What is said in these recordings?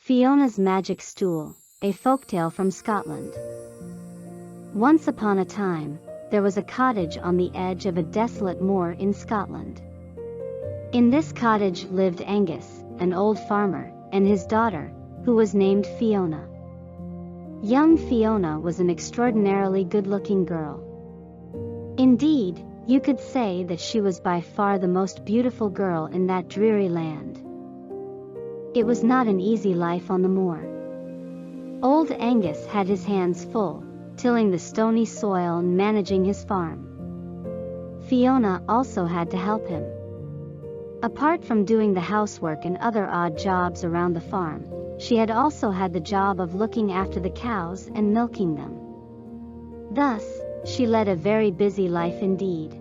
Fiona's Magic Stool, a folktale from Scotland. Once upon a time, there was a cottage on the edge of a desolate moor in Scotland. In this cottage lived Angus, an old farmer, and his daughter, who was named Fiona. Young Fiona was an extraordinarily good-looking girl. Indeed, you could say that she was by far the most beautiful girl in that dreary land. It was not an easy life on the moor. Old Angus had his hands full, tilling the stony soil and managing his farm. Fiona also had to help him. Apart from doing the housework and other odd jobs around the farm, she had also had the job of looking after the cows and milking them. Thus, she led a very busy life indeed.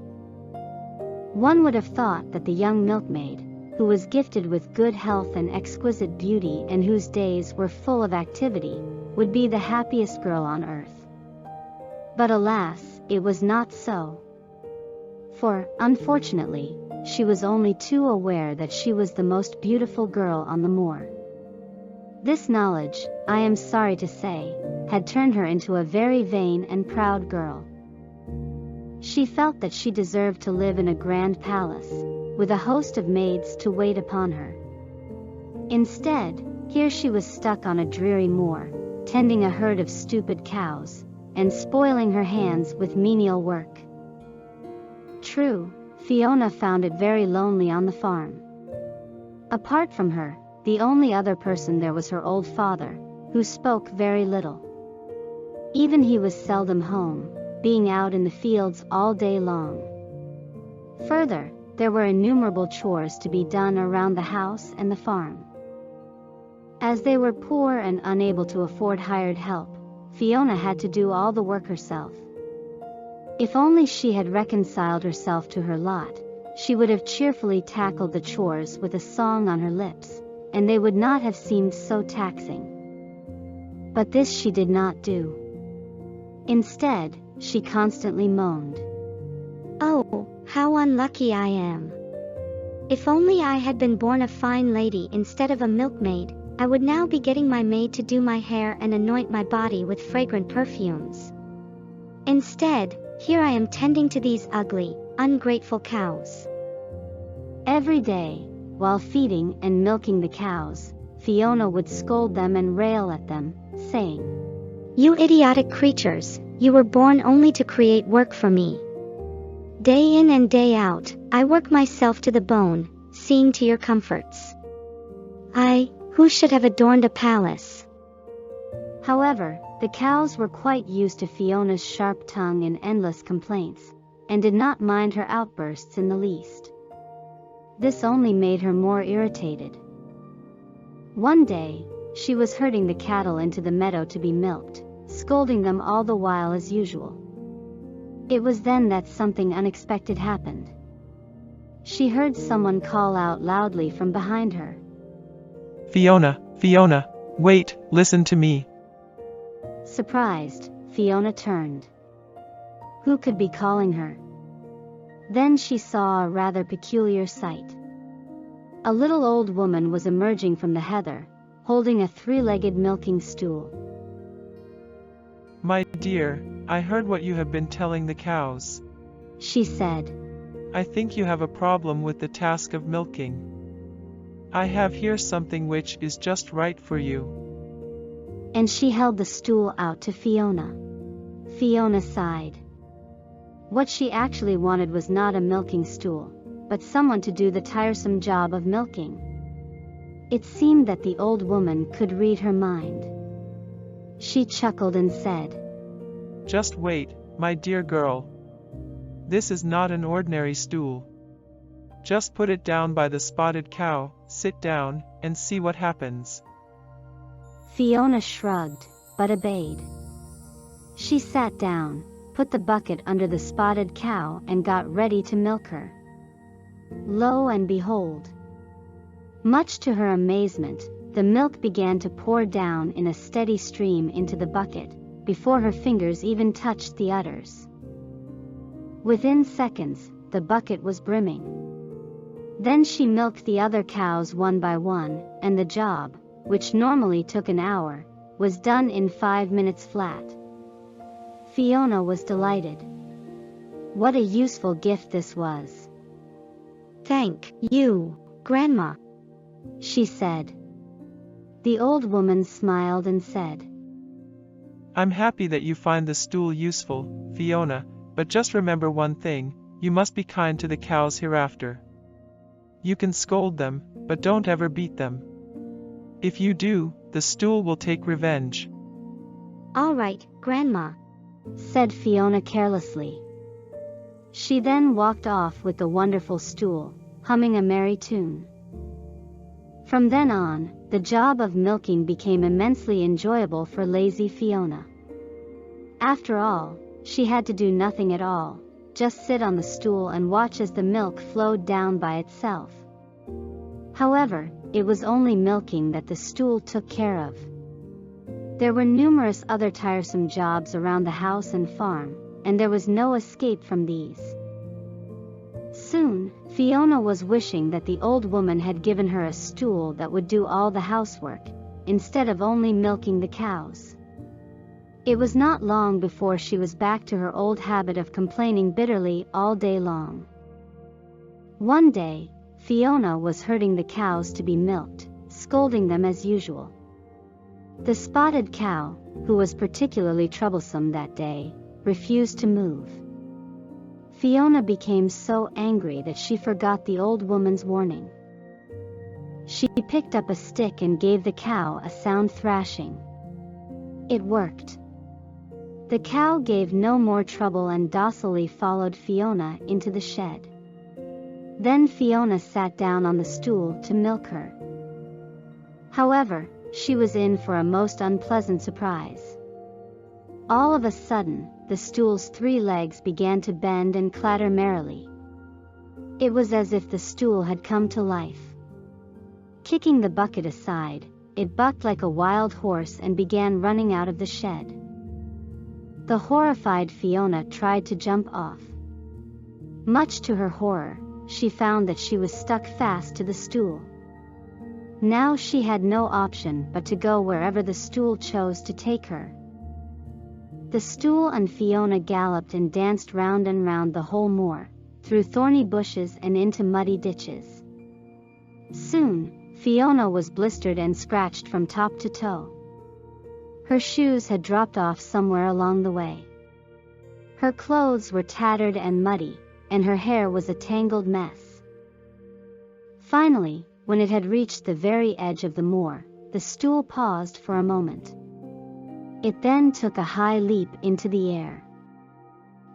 One would have thought that the young milkmaid, who was gifted with good health and exquisite beauty and whose days were full of activity, would be the happiest girl on earth. But alas, it was not so. For, unfortunately, she was only too aware that she was the most beautiful girl on the moor. This knowledge, I am sorry to say, had turned her into a very vain and proud girl. She felt that she deserved to live in a grand palace, with a host of maids to wait upon her. Instead, here she was stuck on a dreary moor, tending a herd of stupid cows, and spoiling her hands with menial work. True, Fiona found it very lonely on the farm. Apart from her, the only other person there was her old father, who spoke very little. Even he was seldom home, being out in the fields all day long. Further, there were innumerable chores to be done around the house and the farm. As they were poor and unable to afford hired help, Fiona had to do all the work herself. If only she had reconciled herself to her lot, she would have cheerfully tackled the chores with a song on her lips, and they would not have seemed so taxing. But this she did not do. Instead, she constantly moaned. "Oh, how unlucky I am. If only I had been born a fine lady instead of a milkmaid, I would now be getting my maid to do my hair and anoint my body with fragrant perfumes. Instead, here I am tending to these ugly, ungrateful cows." Every day, while feeding and milking the cows, Fiona would scold them and rail at them, saying, "You idiotic creatures, you were born only to create work for me. Day in and day out, I work myself to the bone, seeing to your comforts. I, who should have adorned a palace." However, the cows were quite used to Fiona's sharp tongue and endless complaints, and did not mind her outbursts in the least. This only made her more irritated. One day, she was herding the cattle into the meadow to be milked, scolding them all the while as usual. It was then that something unexpected happened. She heard someone call out loudly from behind her. "Fiona, Fiona, wait, listen to me." Surprised, Fiona turned. Who could be calling her? Then she saw a rather peculiar sight. A little old woman was emerging from the heather, holding a three-legged milking stool. "My dear, I heard what you have been telling the cows," she said. "I think you have a problem with the task of milking. I have here something which is just right for you." And she held the stool out to Fiona. Fiona sighed. What she actually wanted was not a milking stool, but someone to do the tiresome job of milking. It seemed that the old woman could read her mind. She chuckled and said, "Just wait, my dear girl. This is not an ordinary stool. Just put it down by the spotted cow, sit down, and see what happens." Fiona shrugged, but obeyed. She sat down, put the bucket under the spotted cow and got ready to milk her. Lo and behold! Much to her amazement, the milk began to pour down in a steady stream into the bucket, before her fingers even touched the udders. Within seconds, the bucket was brimming. Then she milked the other cows one by one, and the job, which normally took an hour, was done in 5 minutes flat. Fiona was delighted. What a useful gift this was. "Thank you, Grandma," she said. The old woman smiled and said, I'm happy that you find the stool useful, Fiona, but just remember one thing, you must be kind to the cows hereafter. You can scold them, but don't ever beat them. If you do, the stool will take revenge. "All right, Grandma," said Fiona carelessly. She then walked off with the wonderful stool, humming a merry tune. From then on, the job of milking became immensely enjoyable for lazy Fiona. After all, she had to do nothing at all, just sit on the stool and watch as the milk flowed down by itself. However, it was only milking that the stool took care of. There were numerous other tiresome jobs around the house and farm, and there was no escape from these. Soon, Fiona was wishing that the old woman had given her a stool that would do all the housework, instead of only milking the cows. It was not long before she was back to her old habit of complaining bitterly all day long. One day, Fiona was herding the cows to be milked, scolding them as usual. The spotted cow, who was particularly troublesome that day, refused to move. Fiona became so angry that she forgot the old woman's warning. She picked up a stick and gave the cow a sound thrashing. It worked. The cow gave no more trouble and docilely followed Fiona into the shed. Then Fiona sat down on the stool to milk her. However, she was in for a most unpleasant surprise. All of a sudden, the stool's 3 legs began to bend and clatter merrily. It was as if the stool had come to life. Kicking the bucket aside, it bucked like a wild horse and began running out of the shed. The horrified Fiona tried to jump off. Much to her horror, she found that she was stuck fast to the stool. Now she had no option but to go wherever the stool chose to take her. The stool and Fiona galloped and danced round and round the whole moor, through thorny bushes and into muddy ditches. Soon, Fiona was blistered and scratched from top to toe. Her shoes had dropped off somewhere along the way. Her clothes were tattered and muddy, and her hair was a tangled mess. Finally, when it had reached the very edge of the moor, the stool paused for a moment. It then took a high leap into the air.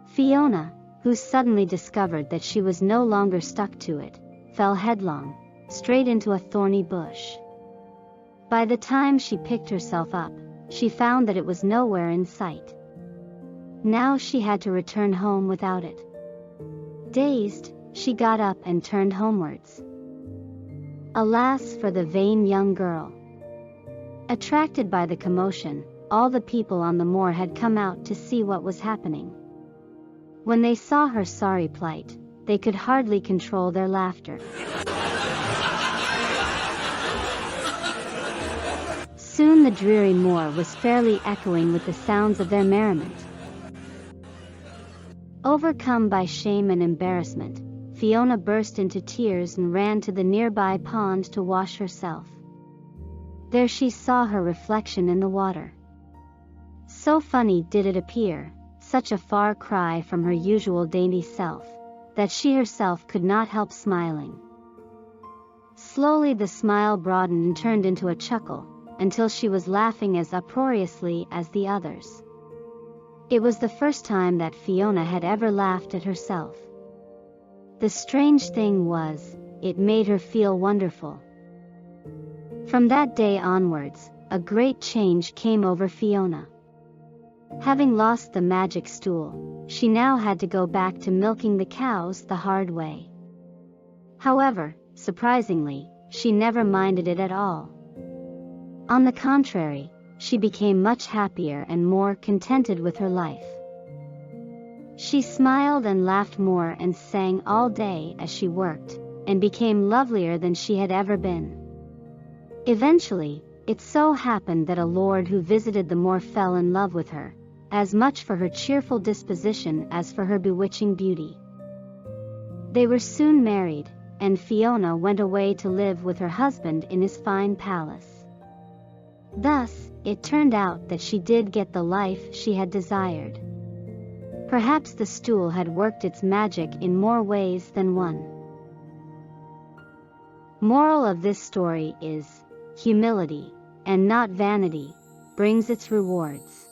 Fiona, who suddenly discovered that she was no longer stuck to it, fell headlong, straight into a thorny bush. By the time she picked herself up, she found that it was nowhere in sight. Now she had to return home without it. Dazed, she got up and turned homewards. Alas for the vain young girl. Attracted by the commotion, all the people on the moor had come out to see what was happening. When they saw her sorry plight, they could hardly control their laughter. Soon the dreary moor was fairly echoing with the sounds of their merriment. Overcome by shame and embarrassment, Fiona burst into tears and ran to the nearby pond to wash herself. There she saw her reflection in the water. So funny did it appear, such a far cry from her usual dainty self, that she herself could not help smiling. Slowly the smile broadened and turned into a chuckle, until she was laughing as uproariously as the others. It was the first time that Fiona had ever laughed at herself. The strange thing was, it made her feel wonderful. From that day onwards, a great change came over Fiona. Having lost the magic stool, she now had to go back to milking the cows the hard way. However, surprisingly, she never minded it at all. On the contrary, she became much happier and more contented with her life. She smiled and laughed more and sang all day as she worked, and became lovelier than she had ever been. Eventually, It so happened that a lord who visited the moor fell in love with her, as much for her cheerful disposition as for her bewitching beauty. They were soon married, and Fiona went away to live with her husband in his fine palace. Thus, it turned out that she did get the life she had desired. Perhaps the stool had worked its magic in more ways than one. Moral of this story is, humility, and not vanity, brings its rewards.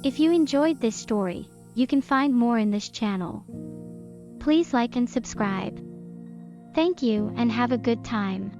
If you enjoyed this story, you can find more in this channel. Please like and subscribe. Thank you and have a good time.